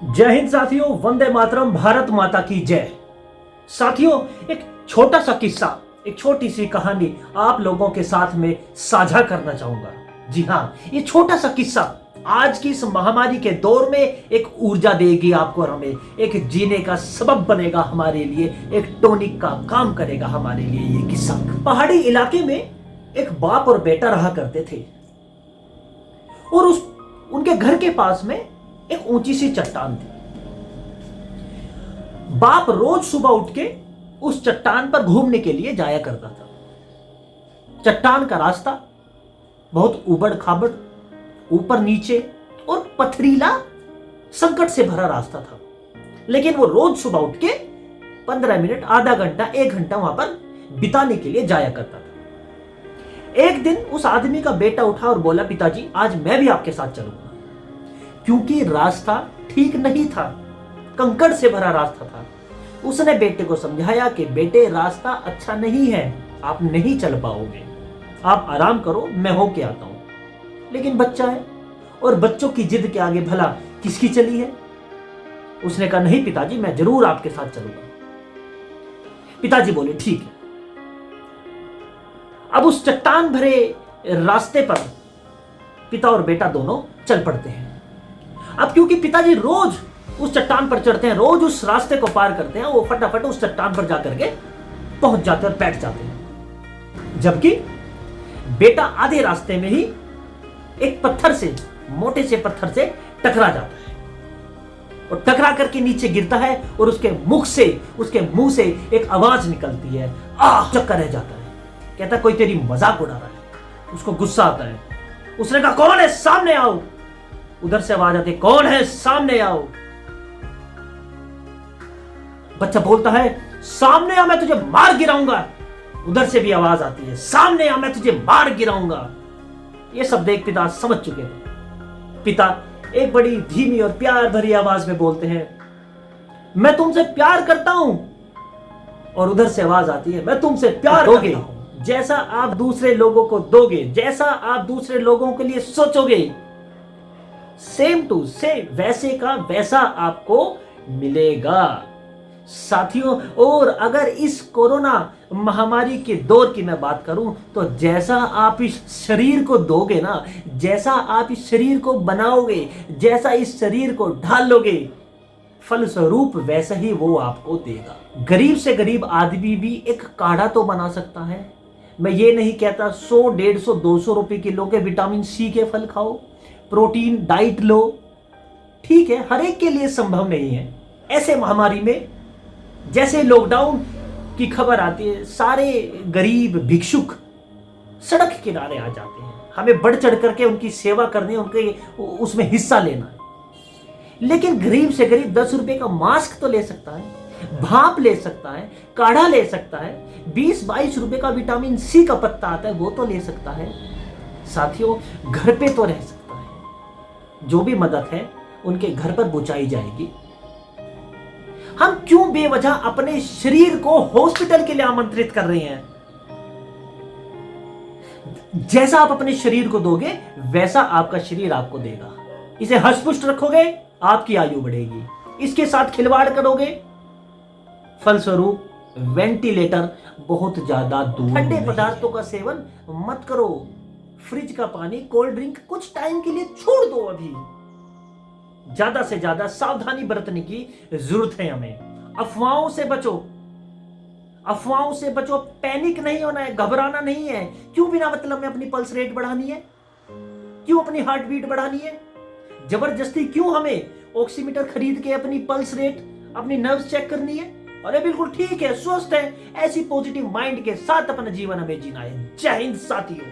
जय हिंद साथियों, वंदे मातरम, भारत माता की जय। साथियों, एक छोटा सा किस्सा, एक छोटी सी कहानी आप लोगों के साथ में साझा करना चाहूंगा। जी हाँ, ये छोटा सा किस्सा आज की इस महामारी के दौर में एक ऊर्जा देगी आपको और हमें, एक जीने का सबब बनेगा हमारे लिए, एक टॉनिक का काम करेगा हमारे लिए ये किस्सा। पहाड़ी इलाके में एक बाप और बेटा रहा करते थे और उनके घर के पास में एक ऊंची सी चट्टान थी। बाप रोज सुबह उठ के उस चट्टान पर घूमने के लिए जाया करता था। चट्टान का रास्ता बहुत उबड़ खाबड़, ऊपर नीचे और पथरीला, संकट से भरा रास्ता था, लेकिन वो रोज सुबह उठ के 15 मिनट, आधा घंटा, 1 घंटा वहां पर बिताने के लिए जाया करता था। एक दिन उस आदमी का बेटा उठा और बोला, पिताजी आज मैं भी आपके साथ चलूंगा, क्योंकि रास्ता ठीक नहीं था, कंकड़ से भरा रास्ता था। उसने बेटे को समझाया कि बेटे रास्ता अच्छा नहीं है, आप नहीं चल पाओगे, आप आराम करो, मैं होके आता हूं। लेकिन बच्चा है और बच्चों की जिद के आगे भला किसकी चली है। उसने कहा, नहीं पिताजी, मैं जरूर आपके साथ चलूंगा। पिताजी बोले, ठीक है। अब उस चट्टान भरे रास्ते पर पिता और बेटा दोनों चल पड़ते हैं। अब क्योंकि पिताजी रोज उस चट्टान पर चढ़ते हैं, रोज उस रास्ते को पार करते हैं, वो फटाफट उस चट्टान पर जाकर के पहुंच जाते हैं और बैठ जाते हैं, जबकि बेटा आधे रास्ते में ही एक पत्थर से, मोटे से पत्थर से टकरा जाता है और टकरा करके नीचे गिरता है और उसके मुंह से एक आवाज निकलती है, आह! चक्कर रह जाता है। कहता कोई तेरी मजाक उड़ा रहा है। उसको गुस्सा आता है। उसने कहा, कौन है, सामने आओ। उधर से आवाज आती है, कौन है, सामने आओ। बच्चा बोलता है, सामने आ, मैं तुझे मार गिराऊंगा। उधर से भी आवाज आती है, सामने आ, मैं तुझे मार गिराऊंगा। ये सब देख पिता समझ चुके थे। पिता एक बड़ी धीमी और प्यार भरी आवाज में बोलते हैं, मैं तुमसे प्यार करता हूं। और उधर से आवाज आती है, मैं तुमसे प्यार दोगे जैसा आप दूसरे लोगों को दोगे, जैसा आप दूसरे लोगों के लिए सोचोगे, सेम टू सेम वैसे का वैसा आपको मिलेगा। साथियों, और अगर इस कोरोना महामारी के दौर की मैं बात करूं तो जैसा आप इस शरीर को दोगे ना, जैसा आप इस शरीर को बनाओगे, जैसा इस शरीर को ढालोगे, फलस्वरूप वैसा ही वो आपको देगा। गरीब से गरीब आदमी भी एक काढ़ा तो बना सकता है। मैं ये नहीं कहता 100, 150, 200 रुपए किलो के विटामिन सी के फल खाओ, प्रोटीन डाइट लो, ठीक है, हर एक के लिए संभव नहीं है। ऐसे महामारी में जैसे लॉकडाउन की खबर आती है, सारे गरीब भिक्षुक सड़क किनारे आ जाते हैं। हमें बढ़ चढ़ करके उनकी सेवा करनी है, उनके उसमें हिस्सा लेना है। लेकिन गरीब से गरीब 10 रुपए का मास्क तो ले सकता है, भाप ले सकता है, काढ़ा ले सकता है, 20-22 रुपए का विटामिन सी का पत्ता आता है, वो तो ले सकता है। साथियों, घर पे तो रह सकता है। जो भी मदद है उनके घर पर पहुंचाई जाएगी। हम क्यों बेवजह अपने शरीर को हॉस्पिटल के लिए आमंत्रित कर रहे हैं। जैसा आप अपने शरीर को दोगे वैसा आपका शरीर आपको देगा। इसे हष्टपुष्ट रखोगे, आपकी आयु बढ़ेगी। इसके साथ खिलवाड़ करोगे, फलस्वरूप वेंटिलेटर बहुत ज्यादा दूर। ठंडे पदार्थों का सेवन मत करो। फ्रिज का पानी, कोल्ड ड्रिंक कुछ टाइम के लिए छोड़ दो। अभी ज्यादा से ज्यादा सावधानी बरतने की जरूरत है हमें। अफवाहों से बचो, अफवाहों से बचो। पैनिक नहीं होना है, घबराना नहीं है। क्यों बिना मतलब में अपनी पल्स रेट बढ़ानी है, क्यों अपनी हार्ट बीट बढ़ानी है, जबरदस्ती क्यों हमें ऑक्सीमीटर खरीद के अपनी पल्स रेट, अपनी नर्व्स चेक करनी है। अरे बिल्कुल ठीक है, स्वस्थ है, ऐसी पॉजिटिव माइंड के साथ अपना जीवन हमें जीना है। जय हिंद साथियों।